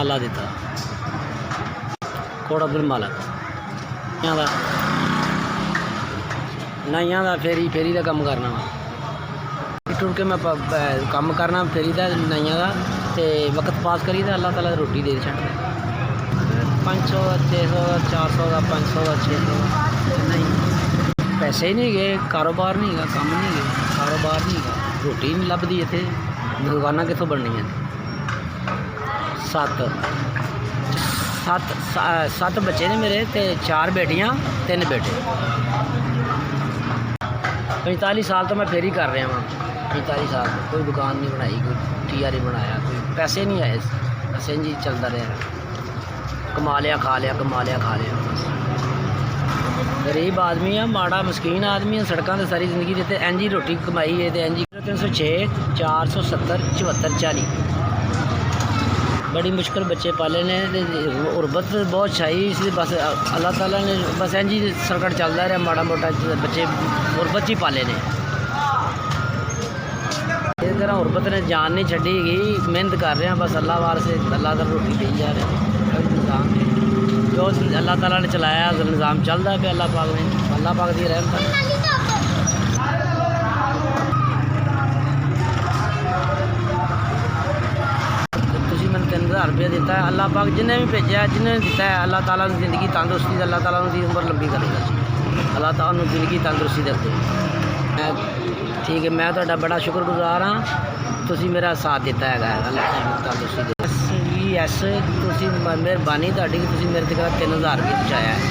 अल्लाह दिता कोट अब्दुल मालक नाइयां दा फेरी का कम करना वा टुर के मैं कम करना फेरी का नाइयां का तो वक्त पास करी तो अल्लाह ताला रोटी दे छड़ 500 600 400 का 500 का 600 का नहीं पैसे ही नहीं गए कारोबार नहीं है काम नहीं है कारोबार नहीं है रोटी नहीं लभदी इत्थे दुकाना कितों बननियां सत्त बच्चे ने मेरे ते 4 बेटियां 3 बेटे 45 साल तो मैं फेरी कर रहा वहाँ 45 साल कोई दुकान नहीं बनाई कोई टीआ नहीं बनाया कोई पैसे नहीं आए बस इंज ही चलता रहा कमा लिया खा लिया कमा लिया खा लिया बस गरीब आदमी है माड़ा मस्कीन आदमी है सड़कों से सारी जिंदगी देते इंज ही रोटी कमाई है तो इंज ही 306 470 74 40 बड़ी मुश्किल बच्चे पाले ने गुरबत बहुत छाई इसलिए बस अल्लाह ताला ने बस इंज ही सर्कट चलता रहा माड़ा मोटा बच्चे गुरबत ही पाले ने इस तरह गुरबत ने जान नहीं छड़ी गई मेहनत कर रहे हैं बस अल्लाह वार से अल्लाह का रोटी दे जा रहे हैं निज़ाम जो अल्लाह ताला ने चलाया निज़ाम चलता पे अल्लाह पाक ने अल्लाह पाक की रहमत मैंने 3000 रुपया दिता है अल्लाह पाक जिन्हें भी भेजा जिन्हें दिता है अल्लाह ताला ने जिंदगी तंदुरुस्ती अल्लाह ताला उनकी उम्र लंबी करेगा अल्लाह ताला जिंदगी तंदुरुस्ती दे ठीक है मैं तो बड़ा शुक्रगुजार हाँ तुसी मेरा साथ दिता है अल्लाह तंदुरुस्ती यस तुसी मेहरबानी तुसी मेरे तक 3000 रुपया पहुँचाया है।